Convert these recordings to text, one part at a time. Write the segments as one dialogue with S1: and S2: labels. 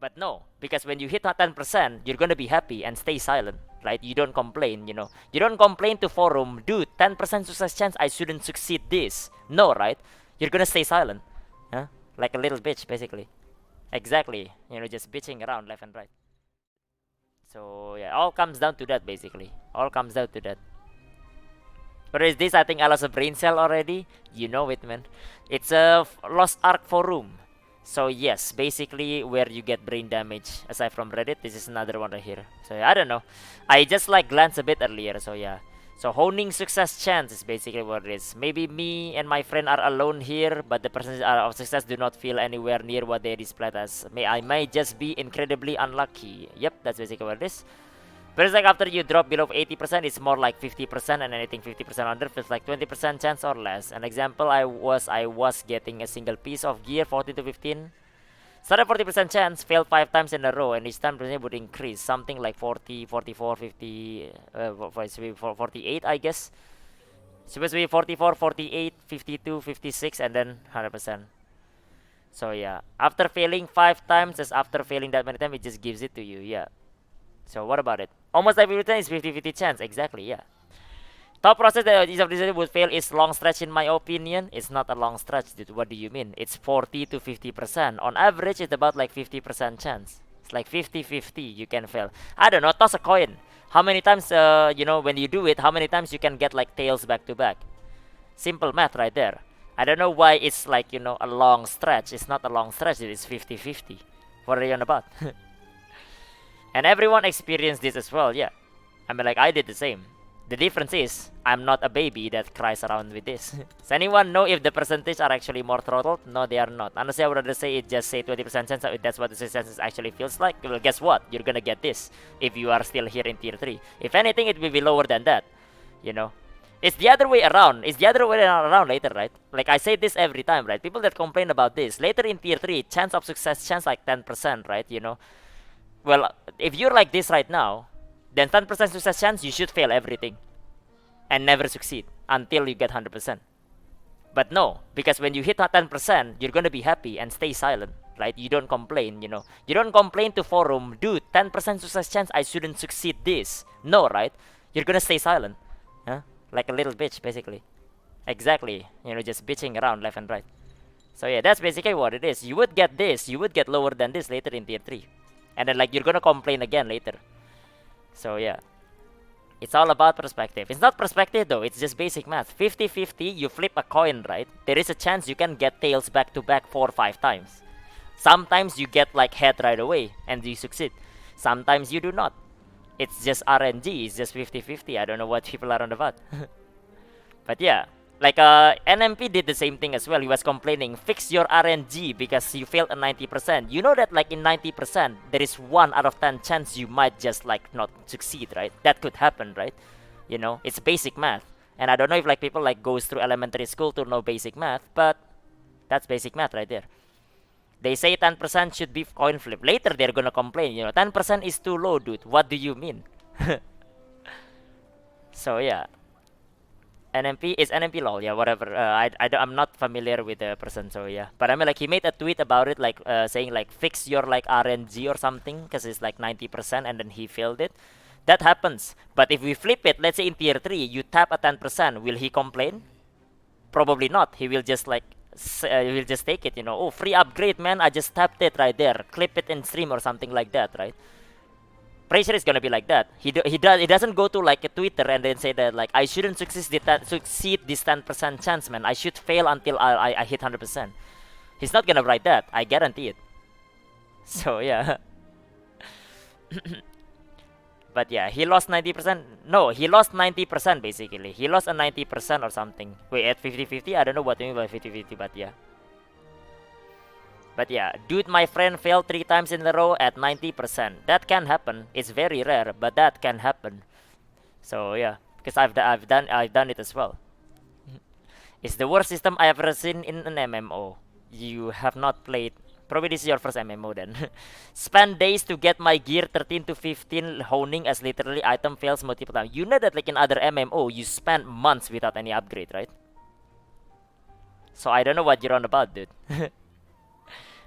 S1: But no, because when you hit 10%, you're gonna be happy and stay silent, right? You don't complain, You don't complain to forum, dude, 10% success chance, I shouldn't succeed this. No, right? You're gonna stay silent, huh? Like a little bitch, basically. Exactly, just bitching around left and right. So yeah, all comes down to that, basically. All comes down to that. What is this? I think I lost a brain cell already. You know it, man. It's a Lost Ark forum. So yes, basically where you get brain damage. Aside from Reddit, this is another one right here. So yeah, I don't know. I just like glanced a bit earlier. So yeah. So honing success chance is basically what it is. Maybe me and my friend are alone here, but the percentage of success do not feel anywhere near what they displayed as. I might just be incredibly unlucky. Yep, that's basically what it is. But it's like after you drop below 80%, it's more like 50%, and anything 50% under feels like 20% chance or less. An example, I was getting a single piece of gear 14 to 15. Started 40% chance, failed 5 times in a row, and each time percentage would increase. Something like 40, 44, 50, 48, I guess. Supposed to be 44, 48, 52, 56, and then 100%. So yeah, after failing 5 times, just after failing that many times, it just gives it to you, yeah. So what about it? Almost every time is 50-50 chance. Exactly, yeah. Top process that each of these would fail is long stretch in my opinion. It's not a long stretch, dude. What do you mean? It's 40 to 50%. On average, it's about like 50% chance. It's like 50-50 you can fail. I don't know, toss a coin. How many times, when you do it, how many times you can get like tails back to back? Simple math right there. I don't know why it's like, a long stretch. It's not a long stretch, it's 50-50. What are you on about? And everyone experienced this as well, yeah. I mean, like, I did the same. The difference is, I'm not a baby that cries around with this. Does anyone know if the percentage are actually more throttled? No, they are not. Honestly, I would rather say it just say 20% chance if that's what the success actually feels like. Well, guess what? You're gonna get this if you are still here in tier 3. If anything, it will be lower than that, you know? It's the other way around. It's the other way around later, right? Like, I say this every time, right? People that complain about this, later in tier 3, chance of success, chance like 10%, right? Well, if you're like this right now, then 10% success chance, you should fail everything and never succeed until you get 100%. But no, because when you hit 10%, you're gonna be happy and stay silent, right? You don't complain, You don't complain to forum, dude, 10% success chance, I shouldn't succeed this. No, right? You're gonna stay silent, huh? Like a little bitch, basically. Exactly, just bitching around left and right. So yeah, that's basically what it is. You would get this, you would get lower than this later in tier 3. And then like you're gonna complain again later. So yeah. It's all about perspective. It's not perspective though, it's just basic math. 50-50, you flip a coin, right? There is a chance you can get tails back to back 4 or 5 times. Sometimes you get like head right away and you succeed. Sometimes you do not. It's just RNG, it's just 50-50. I don't know what people are on about. But yeah, like NMP did the same thing as well. He was complaining, fix your RNG because you failed at 90%. You know that like in 90%, there is 1 out of 10 chance you might just like not succeed, right? That could happen, right? It's basic math. And I don't know if like people like goes through elementary school to know basic math, but that's basic math right there. They say 10% should be coin flip. Later they're gonna complain, 10% is too low, dude. What do you mean? So yeah. NMP is NMP lol, yeah, whatever. I'm not familiar with the person, so yeah. But I mean, like, he made a tweet about it, like, saying, like, fix your, like, RNG or something, because it's, like, 90%, and then he failed it. That happens. But if we flip it, let's say in tier 3, you tap a 10%, will he complain? Probably not. He will just, like, he will just take it, Oh, free upgrade, man, I just tapped it right there. Clip it in stream or something like that, right? Pretty sure it's gonna be like that. He doesn't go to like a Twitter and then say that like I shouldn't succeed this 10% chance, man. I should fail until I hit 100%. He's not gonna write that. I guarantee it. So yeah. But yeah, he lost 90%. No, he lost 90% basically. He lost a 90% or something. Wait, at 50-50? I don't know what you mean by 50-50, but yeah. But yeah, dude, my friend failed 3 times in a row at 90%. That can happen. It's very rare, but that can happen. So yeah, because I've done it as well. It's the worst system I've ever seen in an MMO. You have not played. Probably this is your first MMO then. Spend days to get my gear 13 to 15 honing as literally item fails multiple times. You know that like in other MMO, you spend months without any upgrade, right? So I don't know what you're on about, dude.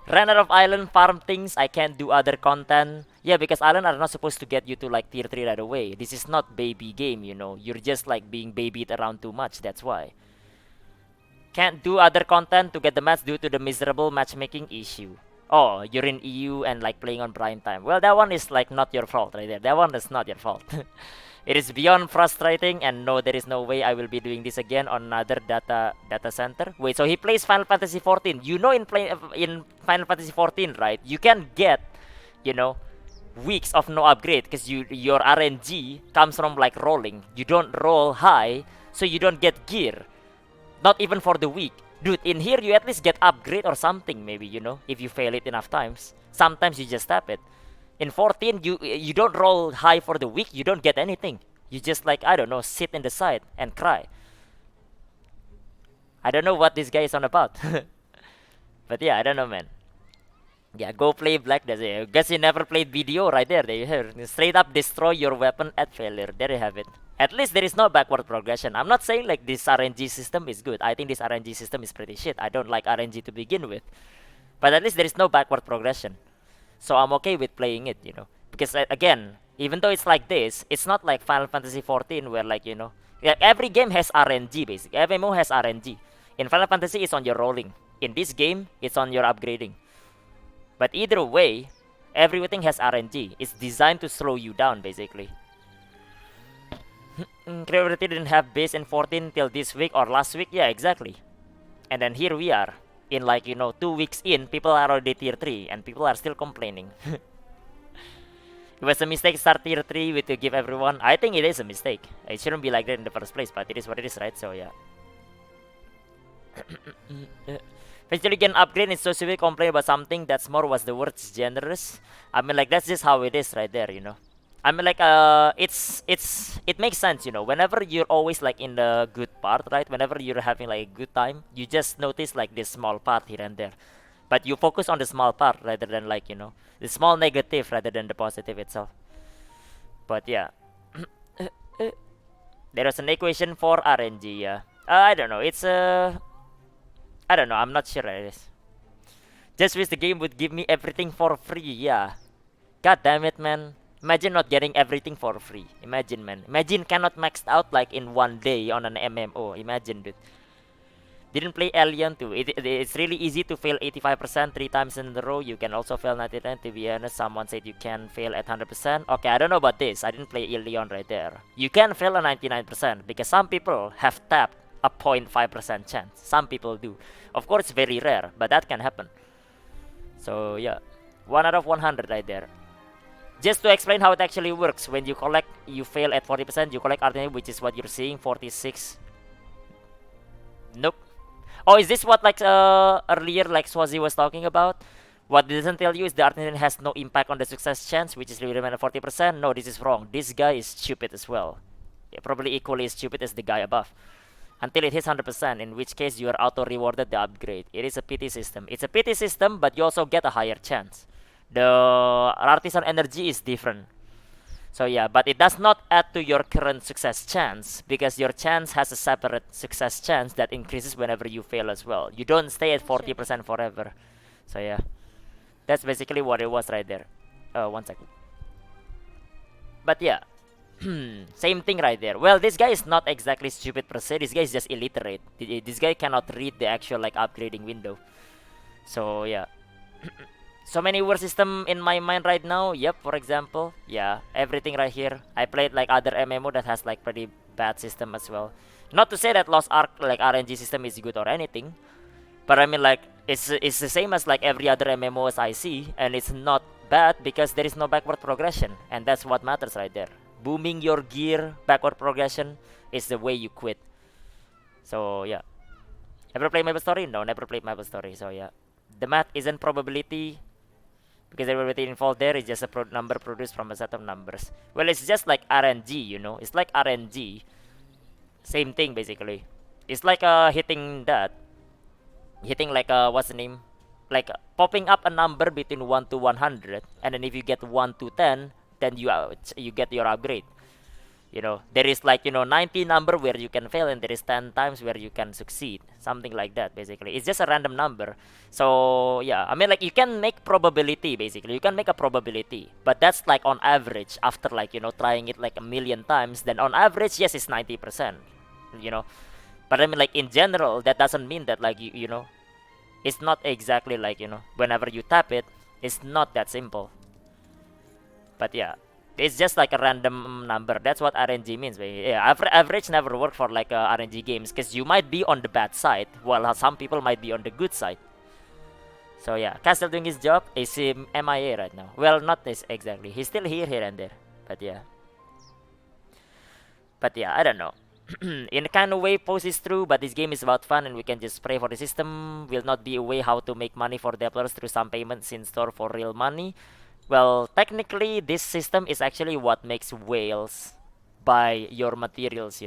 S1: Ran out of island, farm things, I can't do other content. Yeah, because island are not supposed to get you to like tier 3 right away. This is not baby game, you know. You're just like being babied around too much, that's why. Can't do other content to get the match due to the miserable matchmaking issue. Oh, you're in EU and like playing on prime time. Well, that one is like not your fault right there. That one is not your fault. It is beyond frustrating, and no, there is no way I will be doing this again on another data center. Wait, so he plays Final Fantasy 14. You know, in Final Fantasy 14, right? You can get, you know, weeks of no upgrade because your RNG comes from like rolling. You don't roll high, so you don't get gear. Not even for the week. Dude, in here you at least get upgrade or something maybe, you know, if you fail it enough times. Sometimes you just tap it. In 14, you don't roll high for the week, you don't get anything. You just like, I don't know, sit in the side and cry. I don't know what this guy is on about. But yeah, I don't know, man. Yeah, go play Black Desert. Guess you never played BDO right there. There you have it. Straight up destroy your weapon at failure. There you have it. At least there is no backward progression. I'm not saying like this RNG system is good. I think this RNG system is pretty shit. I don't like RNG to begin with. But at least there is no backward progression. So I'm okay with playing it, you know. Because again, even though it's like this, it's not like Final Fantasy 14 where like, you know, yeah, every game has RNG basically. Every MMO has RNG. In Final Fantasy, it's on your rolling. In this game, it's on your upgrading. But either way, everything has RNG. It's designed to slow you down, basically. Creativity didn't have base in 14 till this week or last week. Yeah, exactly. And then here we are. In like, you know, 2 weeks in, people are already tier 3. And people are still complaining. It was a mistake to start tier 3 with to give everyone. I think it is a mistake. It shouldn't be like that in the first place. But it is what it is, right? So, yeah. Eventually get an upgrade and so we complain about something that's more was the words generous. I mean like that's just how it is right there, you know. I mean like it makes sense, you know. Whenever you're always like in the good part, right? Whenever you're having like a good time, you just notice like this small part here and there. But you focus on the small part rather than like, you know, the small negative rather than the positive itself. But yeah. There is an equation for RNG, yeah. I don't know, it's I don't know, I'm not sure it is. Just wish the game would give me everything for free, yeah. God damn it, man. Imagine not getting everything for free. Imagine, man. Imagine cannot maxed out like in one day on an MMO. Imagine, dude. Didn't play Alien 2. It's really easy to fail 85% 3 times in a row. You can also fail 99. To be honest, someone said you can fail at 100%. Okay, I don't know about this. I didn't play Alien right there. You can fail a 99% because some people have tapped a 0.5% chance. Some people do. Of course, it's very rare, but that can happen. So, yeah. 1 out of 100 right there. Just to explain how it actually works, when you collect, you fail at 40%, you collect Artillery, which is what you're seeing, 46. Nope. Oh, is this what like earlier like Swazi was talking about? What it doesn't tell you is the Artillery has no impact on the success chance, which is really at 40%. No, this is wrong. This guy is stupid as well. Yeah, probably equally as stupid as the guy above. Until it hits 100%, in which case you are auto-rewarded the upgrade. It is a pity system. It's a pity system, but you also get a higher chance. The artisan energy is different. So yeah, but it does not add to your current success chance, because your chance has a separate success chance that increases whenever you fail as well. You don't stay at 40% forever. So yeah, that's basically what it was right there. 1 second. But yeah. Same thing right there. Well, this guy is not exactly stupid per se. This guy is just illiterate. This guy cannot read the actual like upgrading window. So yeah. So many word system in my mind right now. Yep, for example, yeah, everything right here. I played like other MMO that has like pretty bad system as well. Not to say that Lost Ark like RNG system is good or anything, but I mean like it's the same as like every other MMO as I see, and it's not bad because there is no backward progression, and that's what matters right there. Booming your gear, backward progression is the way you quit. So yeah. Ever played MapleStory? No, never played MapleStory. So yeah. The math isn't probability, because the probability involved there is just a number produced from a set of numbers. Well, it's just like RNG, you know. It's like RNG. Same thing basically. It's like hitting that. Hitting like what's the name? Like popping up a number between 1 to 100, and then if you get 1 to 10, then you get your upgrade. You know, there is like, 90 number where you can fail, and there is 10 times where you can succeed. Something like that, basically. It's just a random number. So, yeah, I mean, like, you can make probability, basically. You can make a probability. But that's like on average, after like, trying it like a million times, then on average, yes, it's 90%. You know, but I mean, like, in general, that doesn't mean that, like, it's not exactly like, whenever you tap it, it's not that simple. But yeah, it's just like a random number. That's what RNG means. Yeah, average never work for like RNG games, because you might be on the bad side, while some people might be on the good side. So yeah, Castle doing his job. Is him MIA right now? Well, not this exactly. He's still here and there. But yeah. But yeah, I don't know. In a kind of way, Pose is true, but this game is about fun, and we can just pray for the system. Will not be a way how to make money for developers through some payments in store for real money. Well, technically, this system is actually what makes whales buy your materials,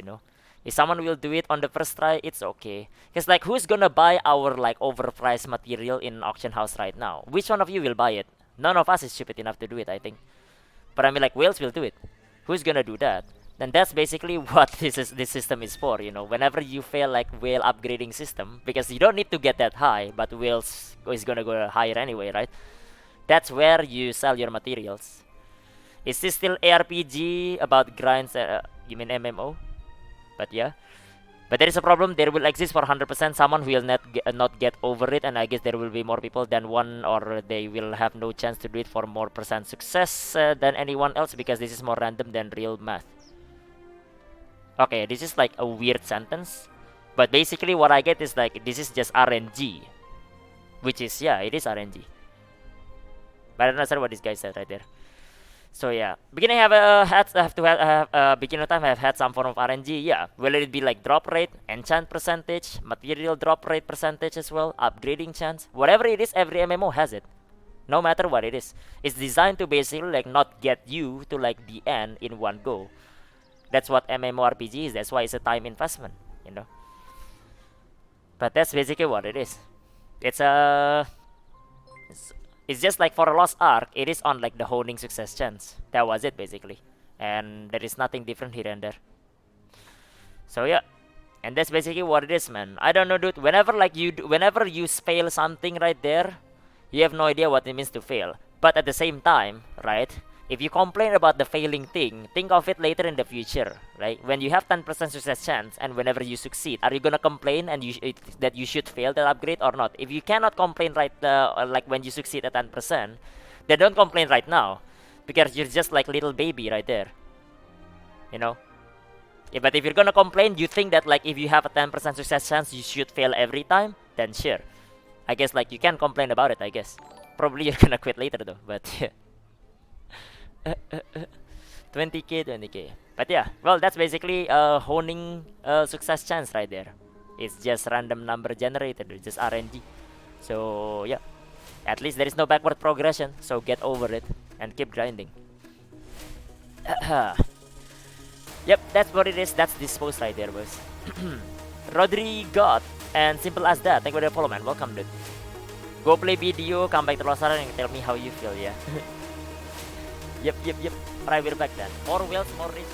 S1: If someone will do it on the first try, it's okay. Because, like, who's gonna buy our, like, overpriced material in auction house right now? Which one of you will buy it? None of us is stupid enough to do it, I think. But I mean, like, whales will do it. Who's gonna do that? Then that's basically what this system is for, Whenever you fail, like, whale upgrading system, because you don't need to get that high, but whales is gonna go higher anyway, right? That's where you sell your materials. Is this still ARPG about grinds? You mean MMO? But yeah. But there is a problem. There will exist for 100% someone who will not get over it, and I guess there will be more people than one, or they will have no chance to do it for more percent success than anyone else, because this is more random than real math. Okay, this is like a weird sentence, but basically what I get is like this is just RNG, which is, yeah, it is RNG. But I don't understand what this guy said right there. So yeah, beginning have beginner time have had some form of RNG. Yeah, will it be like drop rate, enchant percentage, material drop rate percentage as well, upgrading chance, whatever it is, every MMO has it. No matter what it is, it's designed to basically like not get you to like the end in one go. That's what MMORPG is. That's why it's a time investment, But that's basically what it is. It's a it's just like for a Lost Ark, it is on like the honing success chance. That was it basically, and there is nothing different here and there. So yeah, and that's basically what it is, man. I don't know, dude. Whenever you fail something right there, you have no idea what it means to fail. But at the same time, right? If you complain about the failing thing, think of it later in the future, right? When you have 10% success chance, and whenever you succeed, are you gonna complain and that you should fail that upgrade or not? If you cannot complain right, like when you succeed at 10%, then don't complain right now, because you're just like little baby right there, But if you're gonna complain, you think that like if you have a 10% success chance, you should fail every time, then sure. I guess like you can complain about it, I guess. Probably you're gonna quit later though, but yeah. 20k. But yeah, well, that's basically honing success chance right there. It's just random number generated, it's just RNG. So yeah, at least there is no backward progression. So get over it and keep grinding. Yep, that's what it is. That's this post right there, boys. Rodri God, and simple as that. Thank you for the follow, man. Welcome, dude. Go play video, come back to Lost Ark and tell me how you feel, yeah. Yep. Right, we're back then. More whales, more rich.